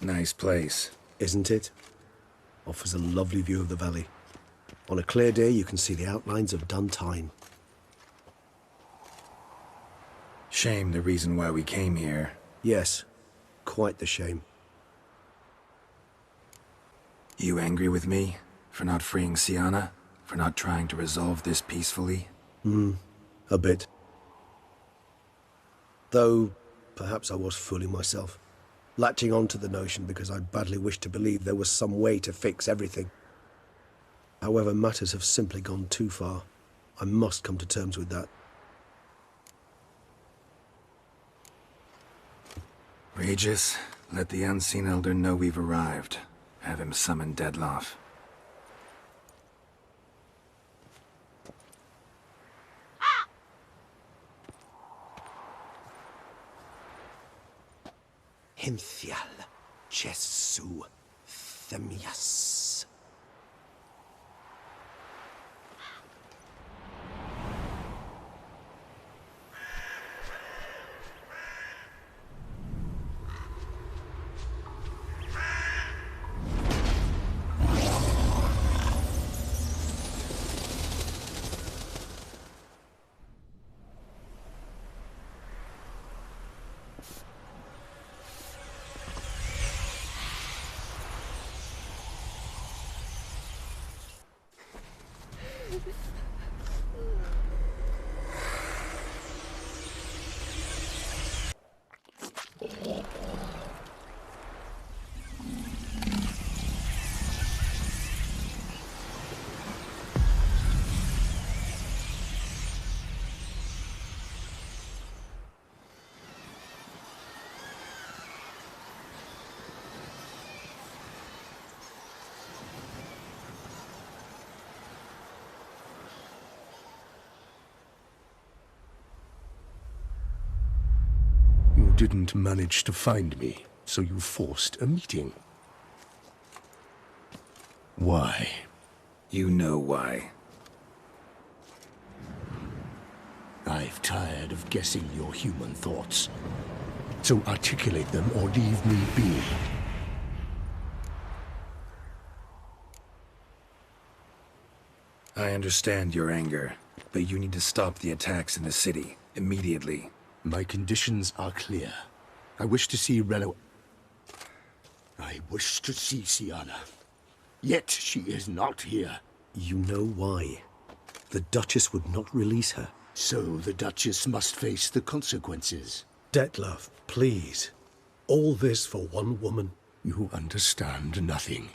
Nice place. Isn't it? Offers a lovely view of the valley. On a clear day, you can see the outlines of done time. Shame the reason why we came here. Yes, quite the shame. You angry with me? For not freeing Sienna? For not trying to resolve this peacefully? A bit. Though, perhaps I was fooling myself. Latching on to the notion because I badly wished to believe there was some way to fix everything. However, matters have simply gone too far. I must come to terms with that. Regis, let the unseen elder know we've arrived. Have him summon Dettlaff. Hinthial Jesu Themias. You didn't manage to find me, so you forced a meeting. Why? You know why. I've tired of guessing your human thoughts. So articulate them or leave me be. I understand your anger, but you need to stop the attacks in the city, immediately. My conditions are clear. I wish to see I wish to see Sienna. Yet she is not here. You know why. The Duchess would not release her. So the Duchess must face the consequences. Dettlaff, please. All this for one woman. You understand nothing.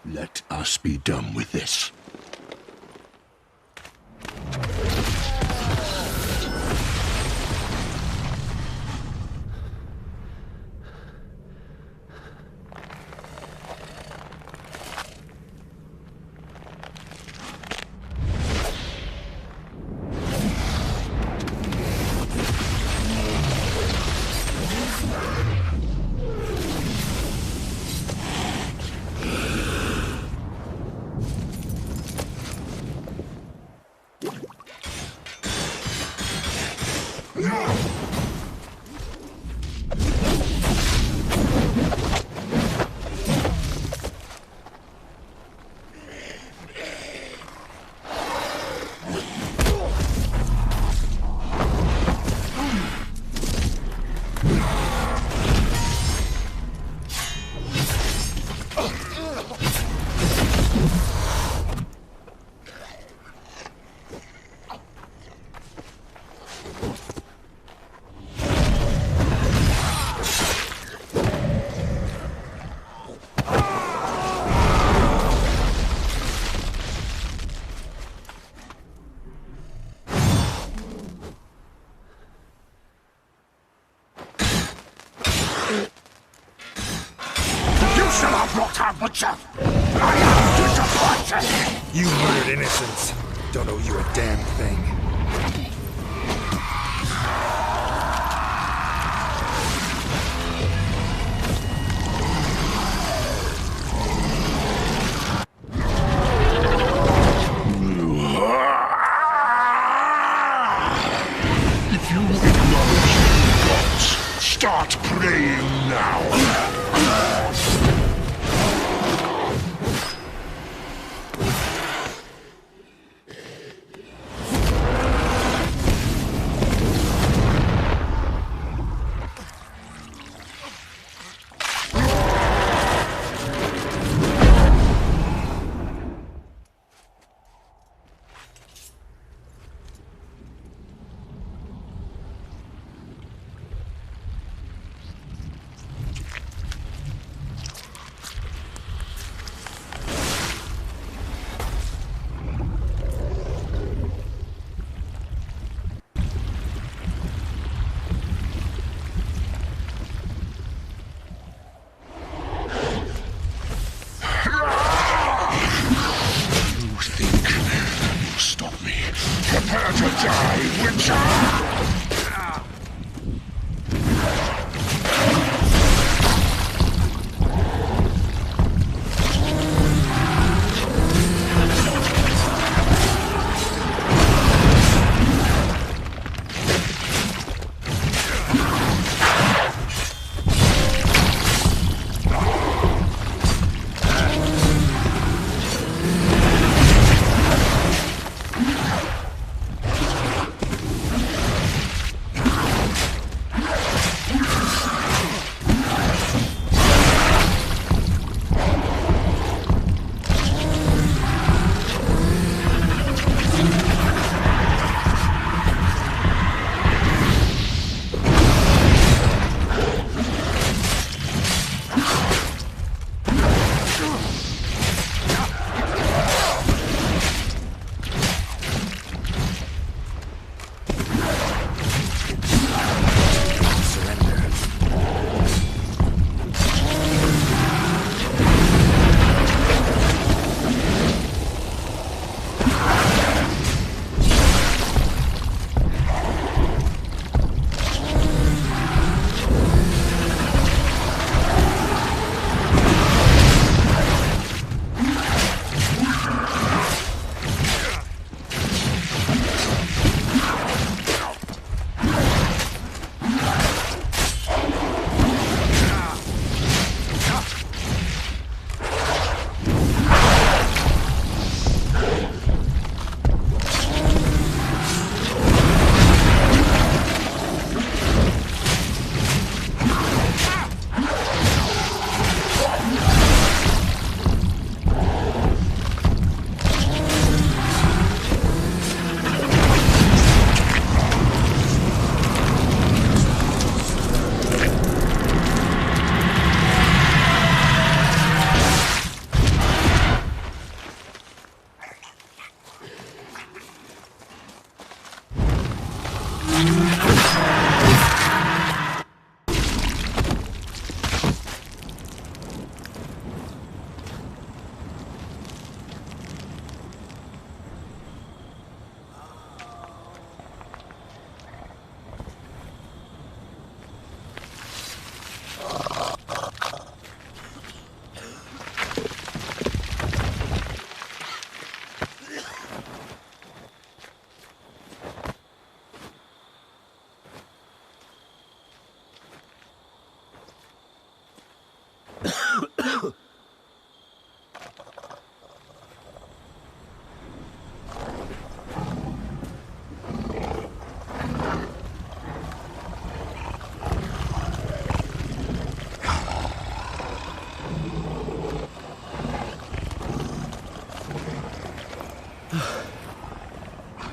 Let us be done with this. Butcher! I am disappointed! You murdered innocents. Don't owe you a damn thing. being now! Prepare to die, Witcher!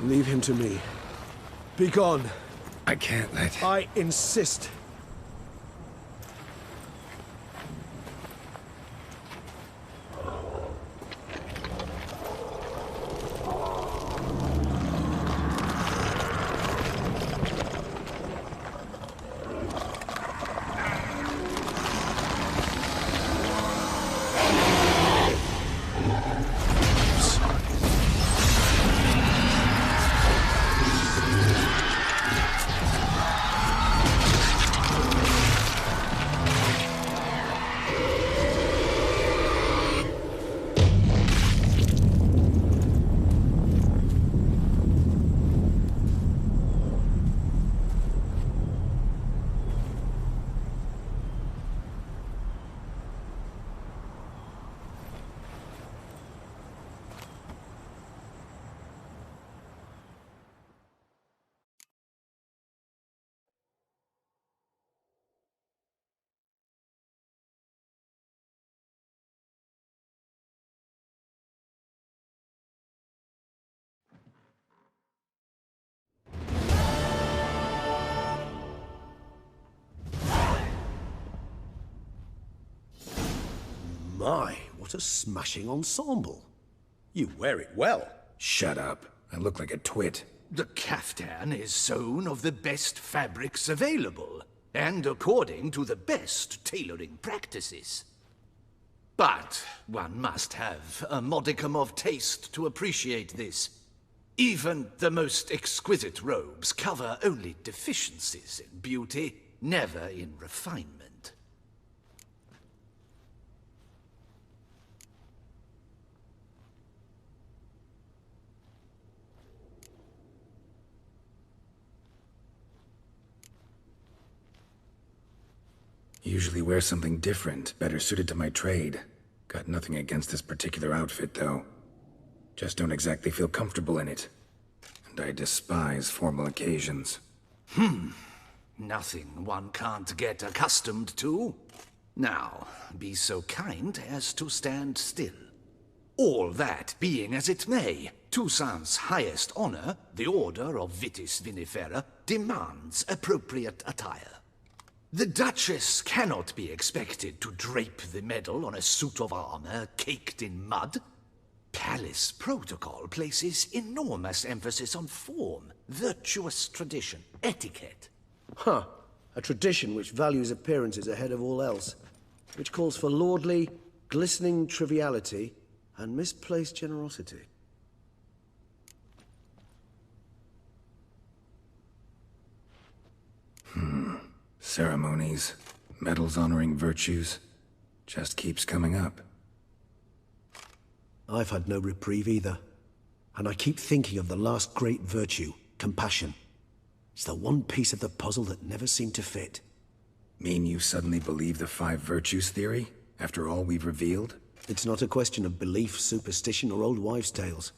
Leave him to me. Be gone. I can't let... I insist. My, what a smashing ensemble. You wear it well. Shut up. I look like a twit. The caftan is sewn of the best fabrics available, and according to the best tailoring practices. But one must have a modicum of taste to appreciate this. Even the most exquisite robes cover only deficiencies in beauty, never in refinement. Usually wear something different, better suited to my trade. Got nothing against this particular outfit, though. Just don't exactly feel comfortable in it. And I despise formal occasions. Nothing one can't get accustomed to. Now, be so kind as to stand still. All that being as it may, Toussaint's highest honor, the Order of Vitis Vinifera, demands appropriate attire. The Duchess cannot be expected to drape the medal on a suit of armor caked in mud. Palace protocol places enormous emphasis on form, virtuous tradition, etiquette. Huh. A tradition which values appearances ahead of all else. Which calls for lordly, glistening triviality and misplaced generosity. Ceremonies, medals honoring virtues, just keeps coming up. I've had no reprieve either. And I keep thinking of the last great virtue, compassion. It's the one piece of the puzzle that never seemed to fit. Mean you suddenly believe the 5 virtues theory, after all we've revealed? It's not a question of belief, superstition, or old wives' tales.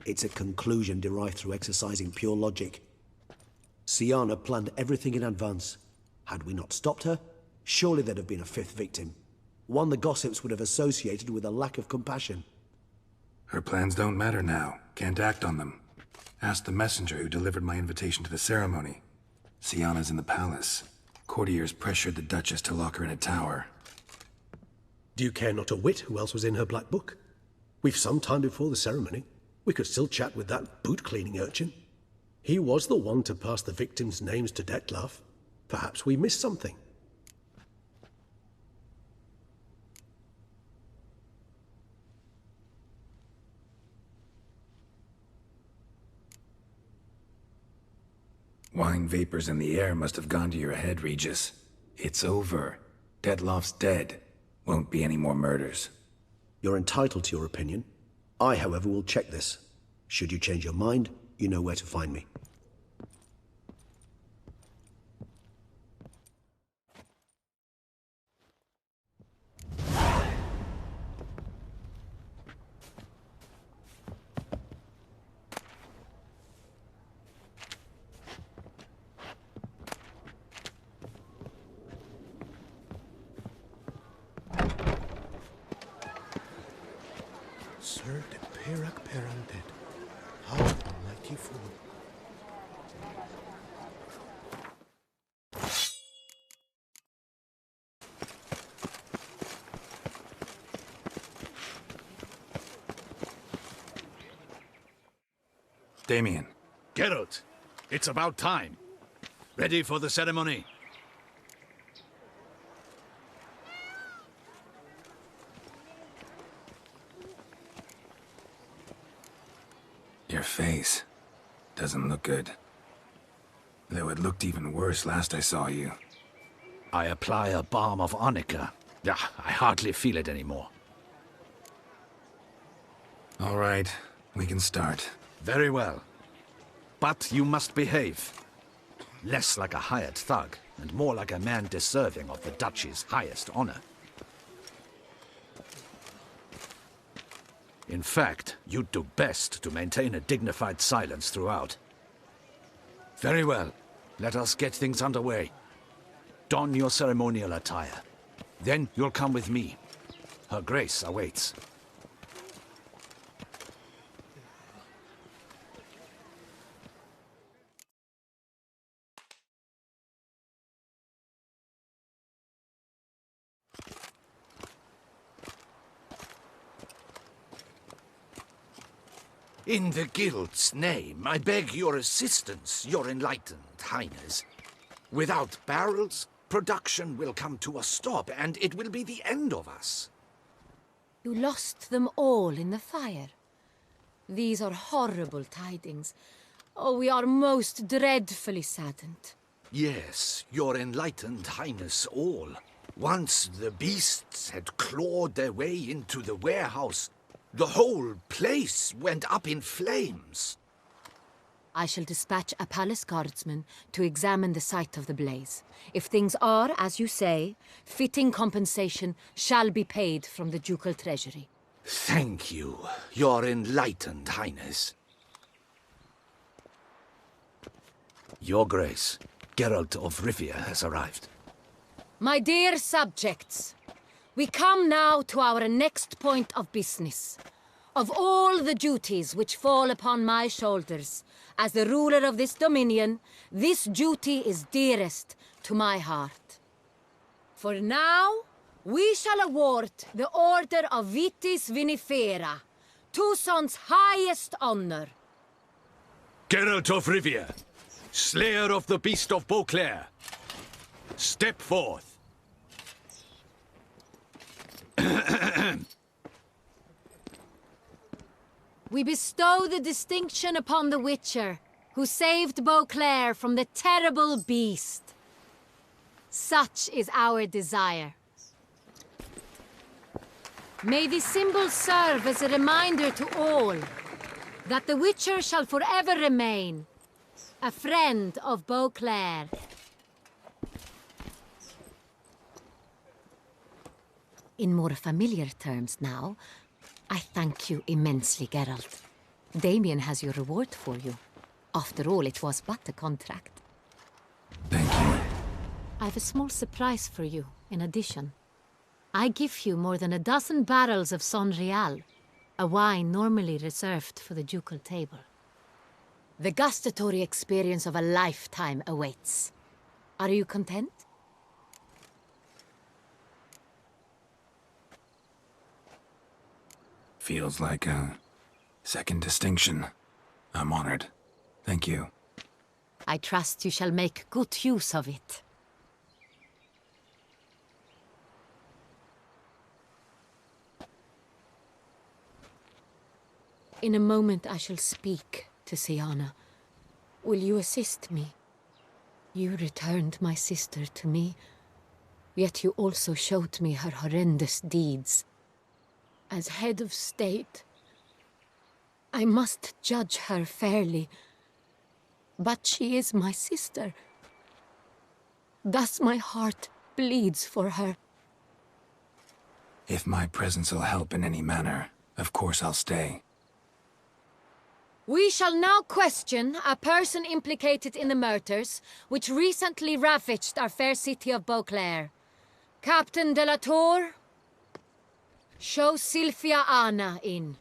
It's a conclusion derived through exercising pure logic. Siana planned everything in advance. Had we not stopped her, surely there'd have been a 5th victim. One the gossips would have associated with a lack of compassion. Her plans don't matter now. Can't act on them. Ask the messenger who delivered my invitation to the ceremony. Siana's in the palace. Courtiers pressured the Duchess to lock her in a tower. Do you care not a whit who else was in her black book? We've some time before the ceremony. We could still chat with that boot-cleaning urchin. He was the one to pass the victims' names to Dettlaff. Perhaps we missed something. Wine vapors in the air must have gone to your head, Regis. It's over. Dettlaff's dead. Won't be any more murders. You're entitled to your opinion. I, however, will check this. Should you change your mind, you know where to find me. Sir de Perac Perandet. How almighty fool. Damien. Geralt, it's about time. Ready for the ceremony? Your face doesn't look good. Though it looked even worse last I saw you. I apply a balm of arnica. I hardly feel it anymore. All right, we can start. Very well. But you must behave. Less like a hired thug, and more like a man deserving of the Duchy's highest honor. In fact, you'd do best to maintain a dignified silence throughout. Very well. Let us get things underway. Don your ceremonial attire. Then you'll come with me. Her Grace awaits. In the Guild's name, I beg your assistance, your enlightened highness. Without barrels, production will come to a stop, and it will be the end of us. You lost them all in the fire. These are horrible tidings. Oh, we are most dreadfully saddened. Yes, your enlightened highness all. Once the beasts had clawed their way into the warehouse, the whole place went up in flames. I shall dispatch a palace guardsman to examine the site of the blaze. If things are, as you say, fitting compensation shall be paid from the ducal treasury. Thank you, your enlightened highness. Your Grace, Geralt of Rivia has arrived. My dear subjects, we come now to our next point of business. Of all the duties which fall upon my shoulders, as the ruler of this dominion, this duty is dearest to my heart. For now, we shall award the Order of Vitis Vinifera, Tucson's highest honor. Geralt of Rivia, Slayer of the Beast of Beauclair, step forth. We bestow the distinction upon the Witcher, who saved Beauclair from the terrible beast. Such is our desire. May this symbol serve as a reminder to all that the Witcher shall forever remain a friend of Beauclair. In more familiar terms now, I thank you immensely, Geralt. Damien has your reward for you. After all, it was but a contract. Thank you. I have a small surprise for you, in addition. I give you more than a dozen barrels of Son Real, a wine normally reserved for the ducal table. The gustatory experience of a lifetime awaits. Are you content? Feels like a second distinction. I'm honored. Thank you. I trust you shall make good use of it. In a moment I shall speak to Siana. Will you assist me? You returned my sister to me, yet you also showed me her horrendous deeds. As head of state, I must judge her fairly. But she is my sister. Thus my heart bleeds for her. If my presence will help in any manner, of course I'll stay. We shall now question a person implicated in the murders which recently ravaged our fair city of Beauclair. Captain de la Tour, show Sylvia Anna in.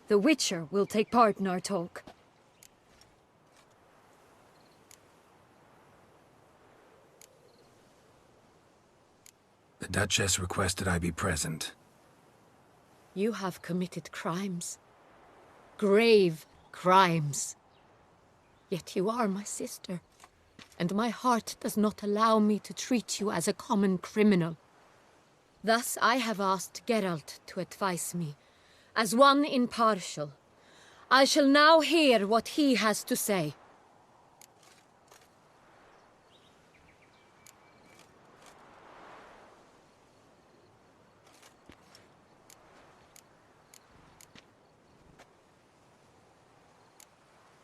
The Witcher will take part in our talk. The Duchess requested I be present. You have committed crimes. Grave crimes. Yet you are my sister, and my heart does not allow me to treat you as a common criminal. Thus I have asked Geralt to advise me, as one impartial. I shall now hear what he has to say.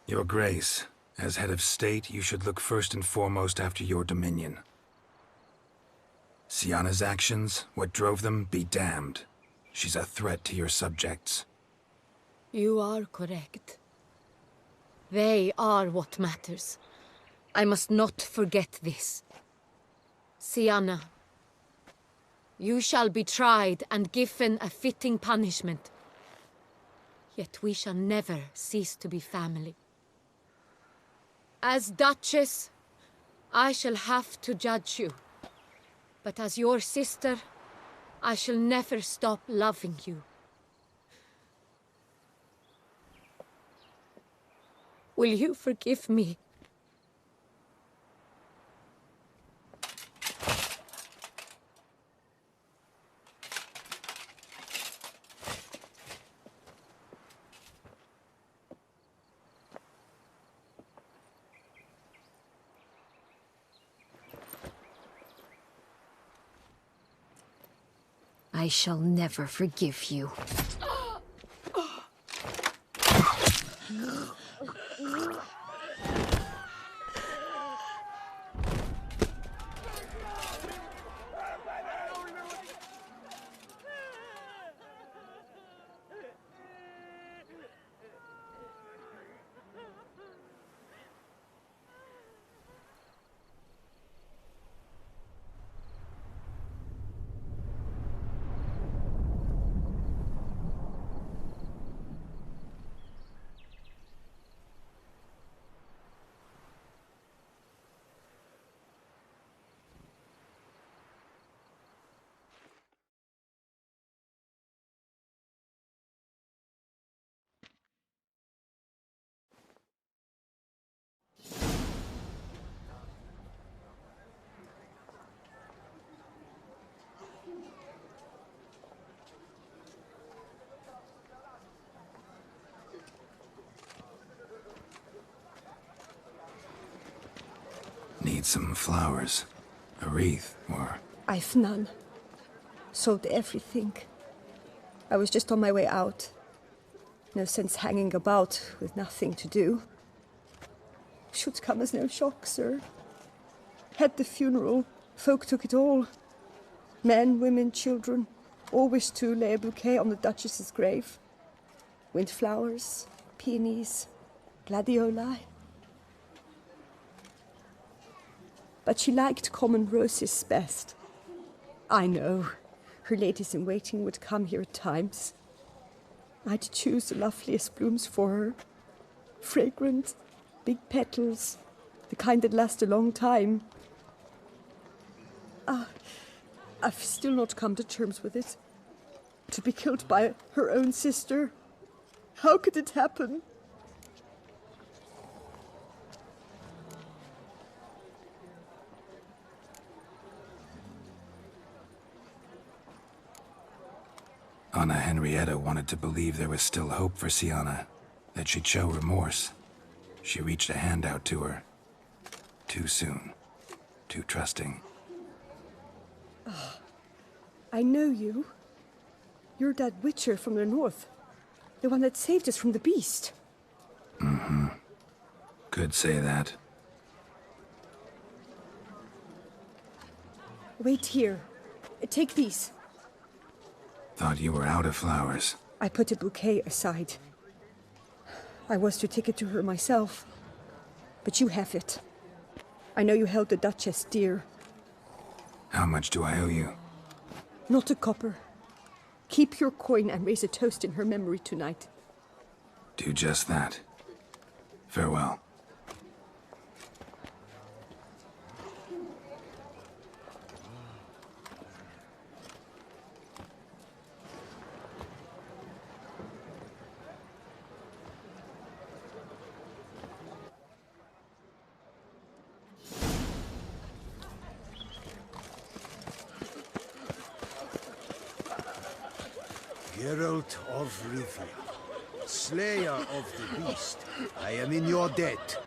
Your Grace, as head of state, you should look first and foremost after your dominion. Siana's actions, what drove them, be damned. She's a threat to your subjects. You are correct. They are what matters. I must not forget this. Sienna, you shall be tried and given a fitting punishment. Yet we shall never cease to be family. As Duchess, I shall have to judge you. But as your sister, I shall never stop loving you. Will you forgive me? I shall never forgive you. Need some flowers. A wreath, or... I've none. Sold everything. I was just on my way out. No sense hanging about with nothing to do. Should come as no shock, sir. Had the funeral. Folk took it all. Men, women, children. All wished to lay a bouquet on the Duchess's grave. Windflowers, peonies, gladioli. But she liked common roses best. I know. Her ladies-in-waiting would come here at times. I'd choose the loveliest blooms for her. Fragrant, big petals, the kind that last a long time. I've still not come to terms with it. To be killed by her own sister. How could it happen? Anna Henrietta wanted to believe there was still hope for Sienna, that she'd show remorse. She reached a hand out to her. Too soon. Too trusting. I know you. You're that witcher from the north. The one that saved us from the beast. Mm-hmm. Could say that. Wait here. Take these. Thought you were out of flowers. I put a bouquet aside. I was to take it to her myself. But you have it. I know you held the Duchess dear. How much do I owe you? Not a copper. Keep your coin and raise a toast in her memory tonight. Do just that. Farewell. Geralt of Rivia, slayer of the beast, I am in your debt.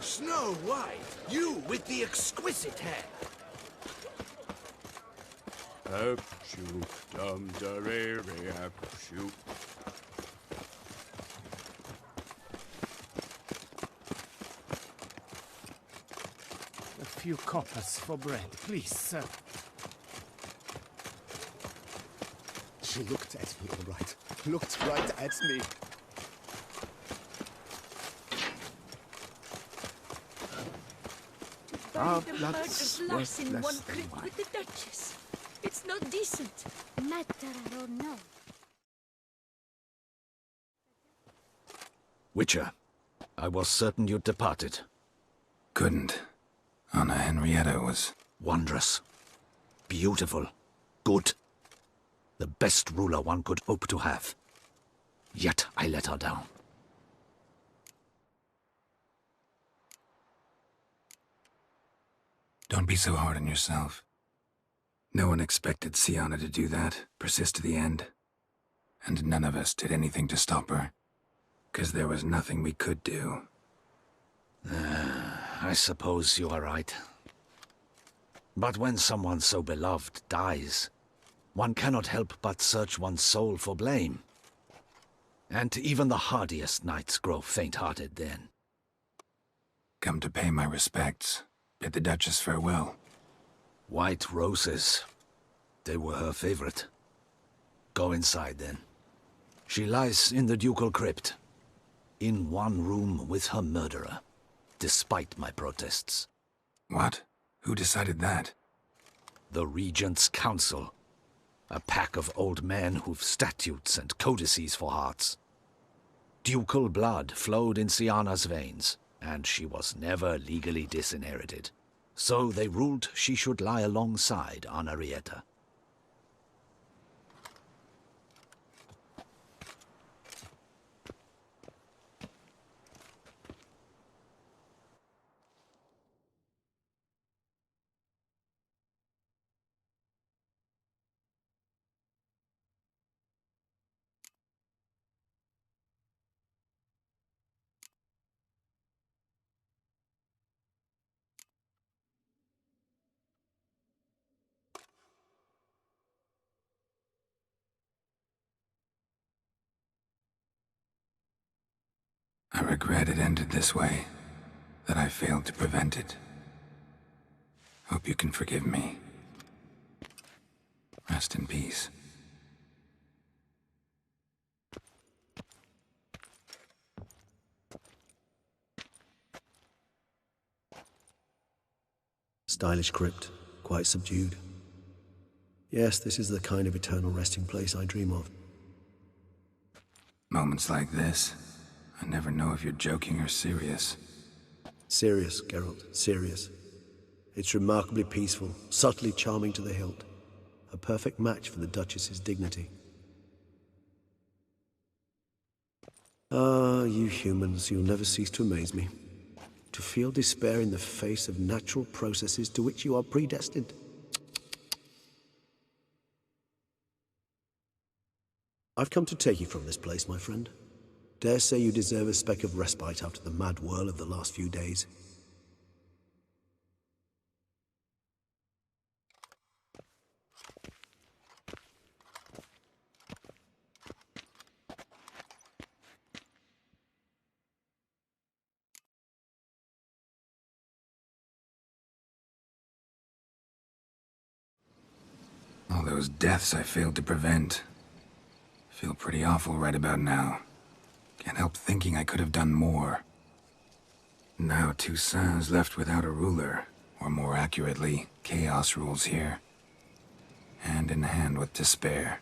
Snow White, you with the exquisite hair. Shoot, dum da re re shoot. A few coppers for bread, please, sir. She looked at me, all right. Looked right at me. Murder's lies in one crypt with the Duchess. It's not decent. Matter, I don't know. Witcher, I was certain you'd departed. Couldn't. Anna Henrietta was... Wondrous. Beautiful. Good. The best ruler one could hope to have. Yet I let her down. Don't be so hard on yourself. No one expected Sienna to do that, persist to the end. And none of us did anything to stop her. 'Cause there was nothing we could do. I suppose you are right. But when someone so beloved dies, one cannot help but search one's soul for blame. And even the hardiest knights grow faint-hearted then. Come to pay my respects. Bid the Duchess farewell. White roses. They were her favorite. Go inside then. She lies in the ducal crypt. In one room with her murderer. Despite my protests. What? Who decided that? The Regent's Council. A pack of old men who've statutes and codices for hearts. Ducal blood flowed in Sienna's veins, and she was never legally disinherited. So they ruled she should lie alongside Henrietta. I regret it ended this way, that I failed to prevent it. Hope you can forgive me. Rest in peace. Stylish crypt, quite subdued. Yes, this is the kind of eternal resting place I dream of. Moments like this, I never know if you're joking or serious. Serious, Geralt, serious. It's remarkably peaceful, subtly charming to the hilt. A perfect match for the Duchess's dignity. Ah, you humans, you'll never cease to amaze me. To feel despair in the face of natural processes to which you are predestined. I've come to take you from this place, my friend. Dare say you deserve a speck of respite after the mad whirl of the last few days. All those deaths I failed to prevent. Feel pretty awful right about now. Can't help thinking I could have done more. Now Toussaint's left without a ruler, or more accurately, chaos rules here. Hand in hand with despair.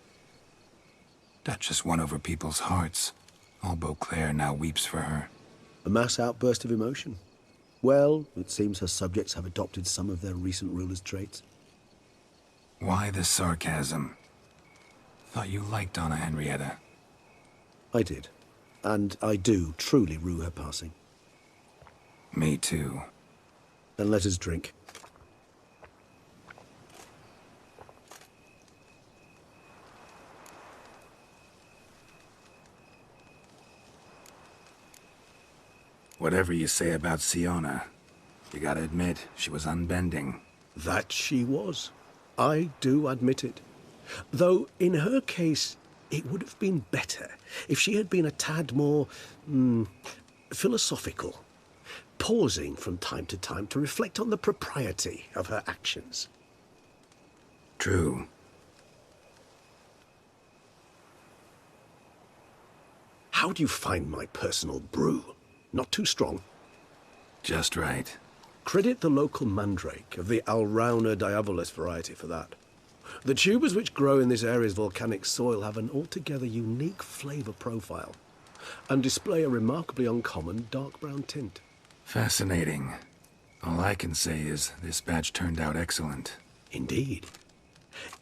Duchess won over people's hearts. All Beauclair now weeps for her. A mass outburst of emotion. Well, it seems her subjects have adopted some of their recent ruler's traits. Why the sarcasm? Thought you liked Anna Henrietta. I did. And I do truly rue her passing. Me too. Then let us drink. Whatever you say about Sienna, you gotta admit, she was unbending. That she was. I do admit it. Though, in her case, it would have been better if she had been a tad more, philosophical, pausing from time to time to reflect on the propriety of her actions. True. How do you find my personal brew? Not too strong? Just right. Credit the local mandrake of the Alrauna diabolus variety for that. The tubers which grow in this area's volcanic soil have an altogether unique flavour profile and display a remarkably uncommon dark brown tint. Fascinating. All I can say is this batch turned out excellent. Indeed.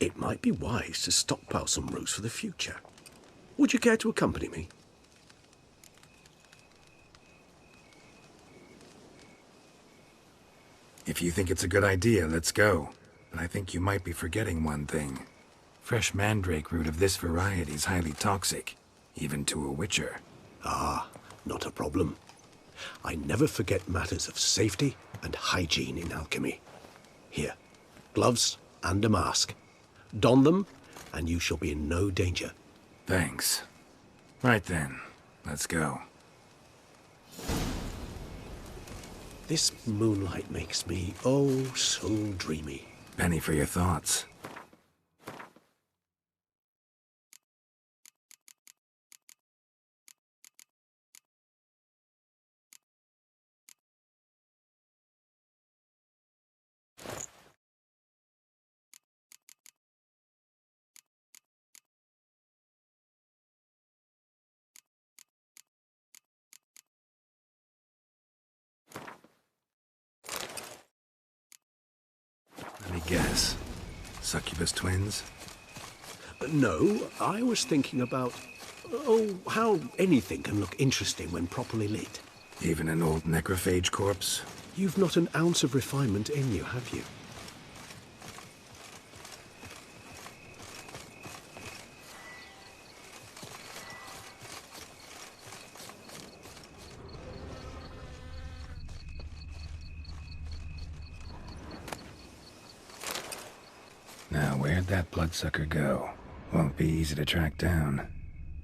It might be wise to stockpile some roots for the future. Would you care to accompany me? If you think it's a good idea, let's go. But I think you might be forgetting one thing. Fresh mandrake root of this variety is highly toxic, even to a witcher. Ah, not a problem. I never forget matters of safety and hygiene in alchemy. Here, gloves and a mask. Don them, and you shall be in no danger. Thanks. Right then, let's go. This moonlight makes me, oh, so dreamy. Penny for your thoughts. Let me guess. Succubus twins? No, I was thinking about, how anything can look interesting when properly lit. Even an old necrophage corpse? You've not an ounce of refinement in you, have you? Now, where'd that bloodsucker go? Won't be easy to track down.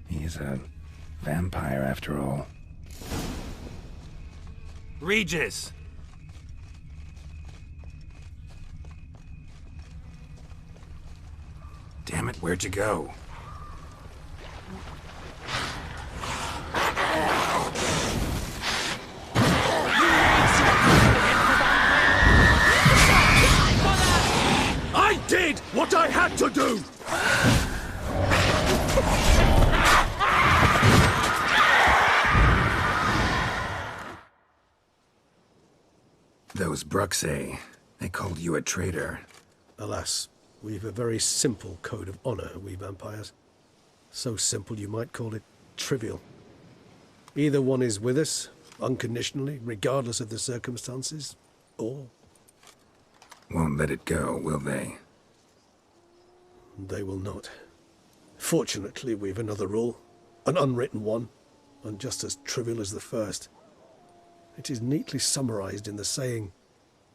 He's a vampire, after all. Regis! Damn it, where'd you go? I did what I had to do! Those Bruxay, they called you a traitor. Alas, we've a very simple code of honor, we vampires. So simple you might call it trivial. Either one is with us, unconditionally, regardless of the circumstances, or... Won't let it go, will they? They will not. Fortunately, we've another rule, an unwritten one, and just as trivial as the first. It is neatly summarized in the saying,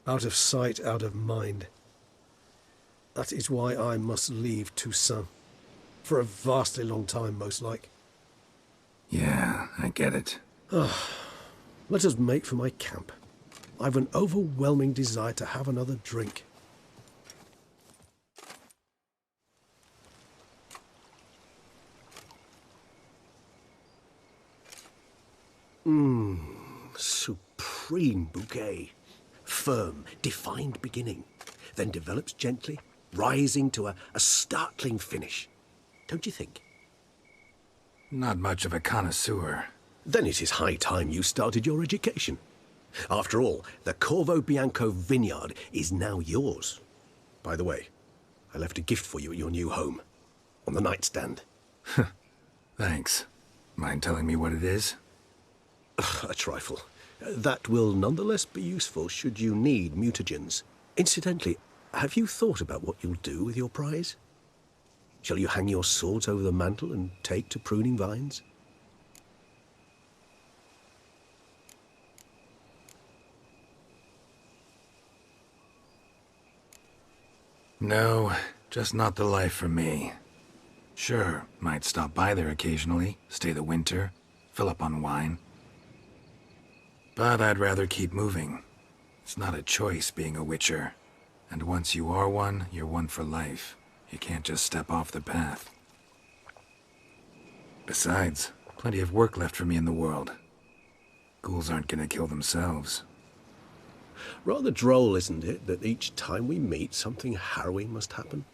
out of sight, out of mind. That is why I must leave Toussaint. For a vastly long time, most like. Yeah, I get it. Let us make for my camp. I've an overwhelming desire to have another drink. Supreme bouquet. Firm, defined beginning, then develops gently, rising to a startling finish. Don't you think? Not much of a connoisseur. Then it is high time you started your education. After all, the Corvo Bianco vineyard is now yours. By the way, I left a gift for you at your new home, on the nightstand. Thanks. Mind telling me what it is? A trifle. That will nonetheless be useful should you need mutagens. Incidentally, have you thought about what you'll do with your prize? Shall you hang your swords over the mantle and take to pruning vines? No, just not the life for me. Sure, might stop by there occasionally, stay the winter, fill up on wine. But I'd rather keep moving. It's not a choice being a witcher. And once you are one, you're one for life. You can't just step off the path. Besides, plenty of work left for me in the world. Ghouls aren't gonna kill themselves. Rather droll, isn't it, that each time we meet, something harrowing must happen?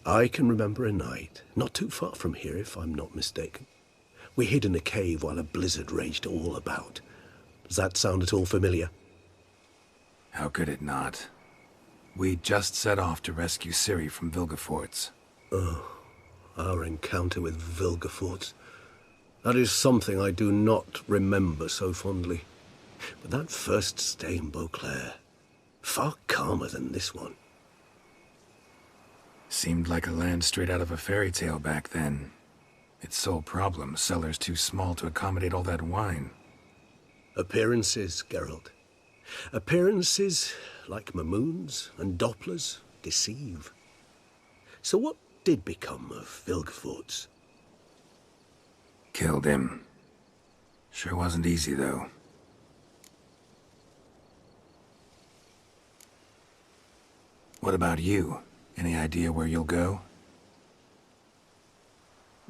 I can remember a night, not too far from here if I'm not mistaken. We hid in a cave while a blizzard raged all about. Does that sound at all familiar? How could it not? We just set off to rescue Ciri from Vilgefortz. Oh, our encounter with Vilgefortz. That is something I do not remember so fondly. But that first stay in Beauclair, far calmer than this one. Seemed like a land straight out of a fairy tale back then. Its sole problem, cellars too small to accommodate all that wine. Appearances, Geralt. Appearances, like Mamoons and Dopplers, deceive. So what did become of Vilgefortz? Killed him. Sure wasn't easy, though. What about you? Any idea where you'll go?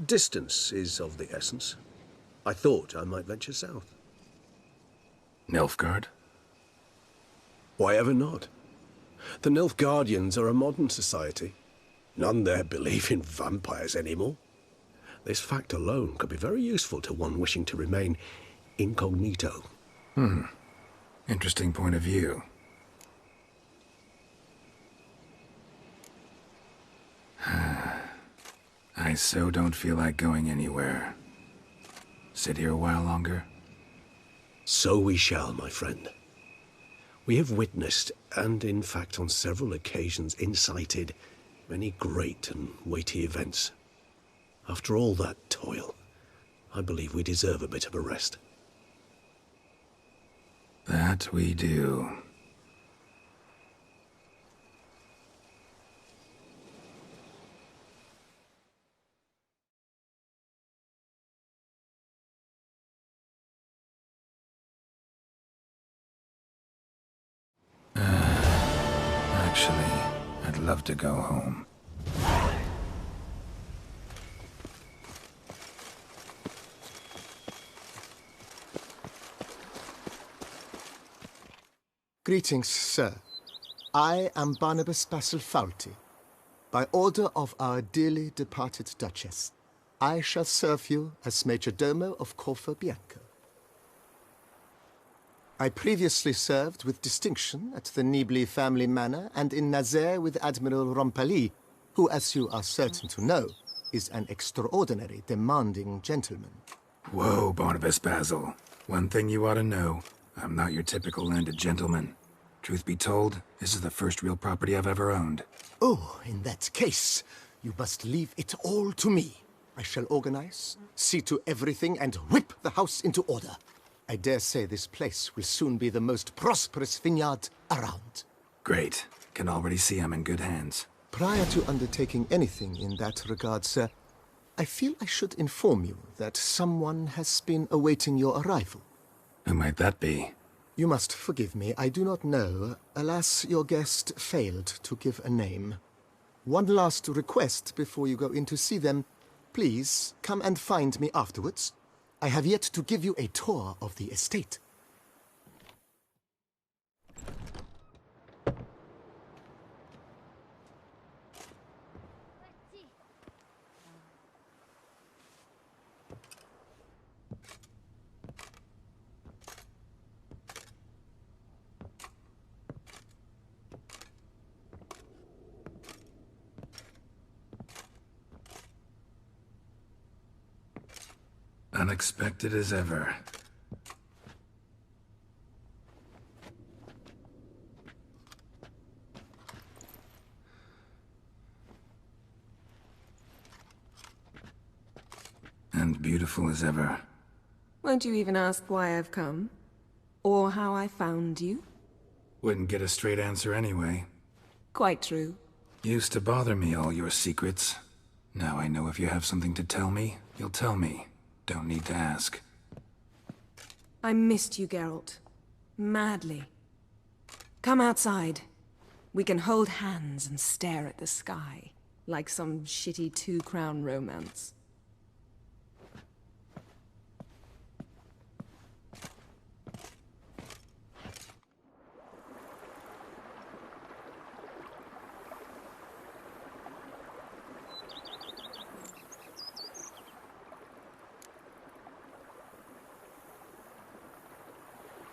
Distance is of the essence. I thought I might venture south. Nilfgaard? Why ever not? The Nilfgaardians are a modern society. None there believe in vampires anymore. This fact alone could be very useful to one wishing to remain incognito. Interesting point of view. I so don't feel like going anywhere. Sit here a while longer? So we shall, my friend. We have witnessed, and in fact on several occasions incited, many great and weighty events. After all that toil, I believe we deserve a bit of a rest. That we do. Actually, I'd love to go home. Greetings, sir. I am Barnabas Basilfalti. By order of our dearly departed Duchess, I shall serve you as Major Domo of Corfa Bianca. I previously served with distinction at the Nibli family manor and in Nazaire with Admiral Rompali, who, as you are certain to know, is an extraordinary, demanding gentleman. Whoa, Barnabas Basil. One thing you ought to know. I'm not your typical landed gentleman. Truth be told, this is the first real property I've ever owned. Oh, in that case, you must leave it all to me. I shall organize, see to everything, and whip the house into order. I dare say this place will soon be the most prosperous vineyard around. Great. Can already see I'm in good hands. Prior to undertaking anything in that regard, sir, I feel I should inform you that someone has been awaiting your arrival. Who might that be? You must forgive me, I do not know. Alas, your guest failed to give a name. One last request before you go in to see them. Please, come and find me afterwards. I have yet to give you a tour of the estate. Unexpected as ever. And beautiful as ever. Won't you even ask why I've come? Or how I found you? Wouldn't get a straight answer anyway. Quite true. Used to bother me, all your secrets. Now I know if you have something to tell me, you'll tell me. Don't need to ask. I missed you, Geralt. Madly. Come outside. We can hold hands and stare at the sky, like some shitty two-crown romance.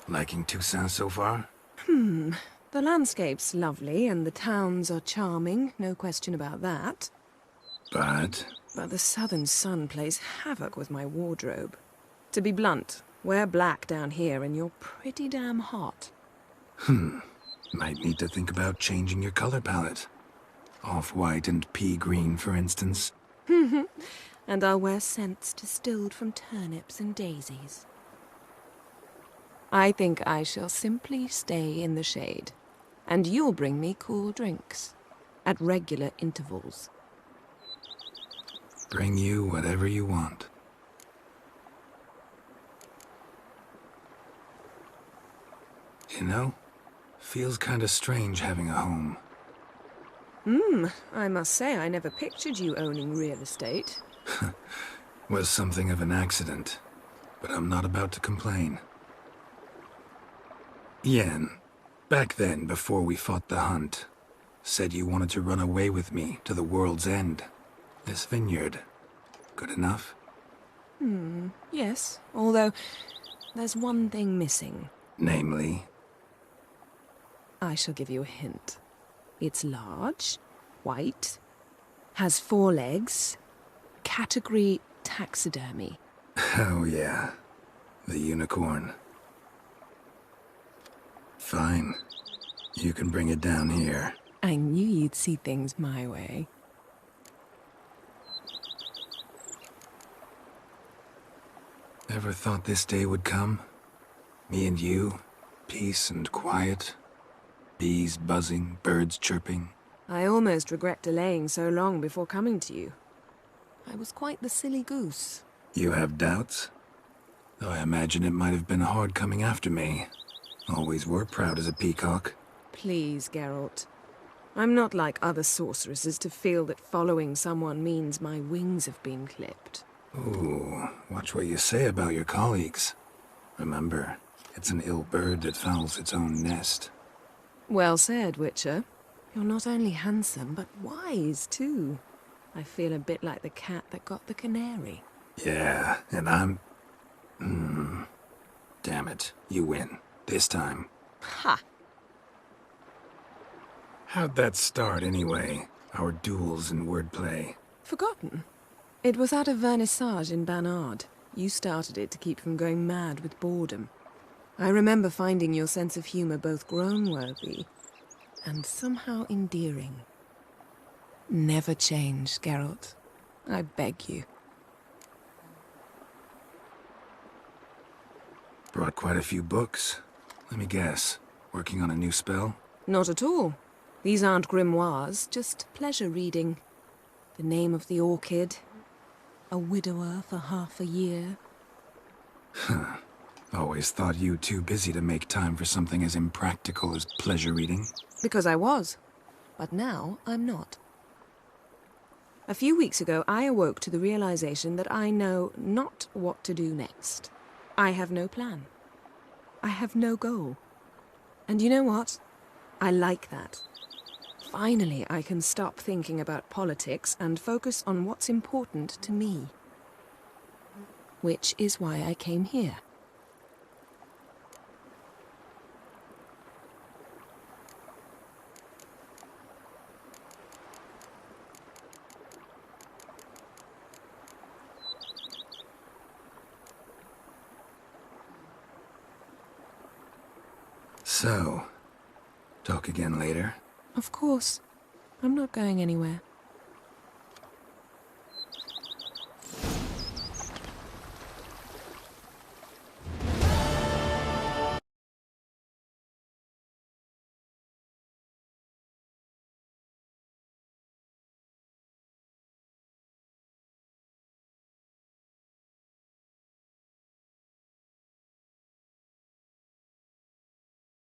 Liking Toussaint so far? The landscape's lovely and the towns are charming, no question about that. But But the southern sun plays havoc with my wardrobe. To be blunt, wear black down here and you're pretty damn hot. might need to think about changing your color palette. Off-white and pea green, for instance. And I'll wear scents distilled from turnips and daisies. I think I shall simply stay in the shade. And you'll bring me cool drinks. At regular intervals. Bring you whatever you want. You know, feels kinda strange having a home. I must say I never pictured you owning real estate. Was something of an accident, but I'm not about to complain. Yen, back then, before we fought the hunt, said you wanted to run away with me to the world's end. This vineyard. Good enough? Yes, although there's one thing missing. Namely? I shall give you a hint. It's large, white, has 4 legs, category taxidermy. Oh yeah, the unicorn. Fine. You can bring it down here. I knew you'd see things my way. Ever thought this day would come? Me and you, peace and quiet. Bees buzzing, birds chirping. I almost regret delaying so long before coming to you. I was quite the silly goose. You have doubts? Though I imagine it might have been hard coming after me. Always were proud as a peacock. Please, Geralt. I'm not like other sorceresses to feel that following someone means my wings have been clipped. Ooh, watch what you say about your colleagues. Remember, it's an ill bird that fouls its own nest. Well said, Witcher. You're not only handsome, but wise, too. I feel a bit like the cat that got the canary. Yeah, and I'm... Damn it, you win. This time. Ha! How'd that start, anyway? Our duels and wordplay. Forgotten. It was at a vernissage in Banard. You started it to keep from going mad with boredom. I remember finding your sense of humor both groan-worthy and somehow endearing. Never change, Geralt. I beg you. Brought quite a few books. Let me guess. Working on a new spell? Not at all. These aren't grimoires, just pleasure reading. The Name of the Orchid. A widower for half a year. Always thought you too busy to make time for something as impractical as pleasure reading. Because I was. But now I'm not. A few weeks ago, I awoke to the realization that I know not what to do next. I have no plan. I have no goal. And you know what? I like that. Finally, I can stop thinking about politics and focus on what's important to me. Which is why I came here. So, talk again later? Of course. I'm not going anywhere.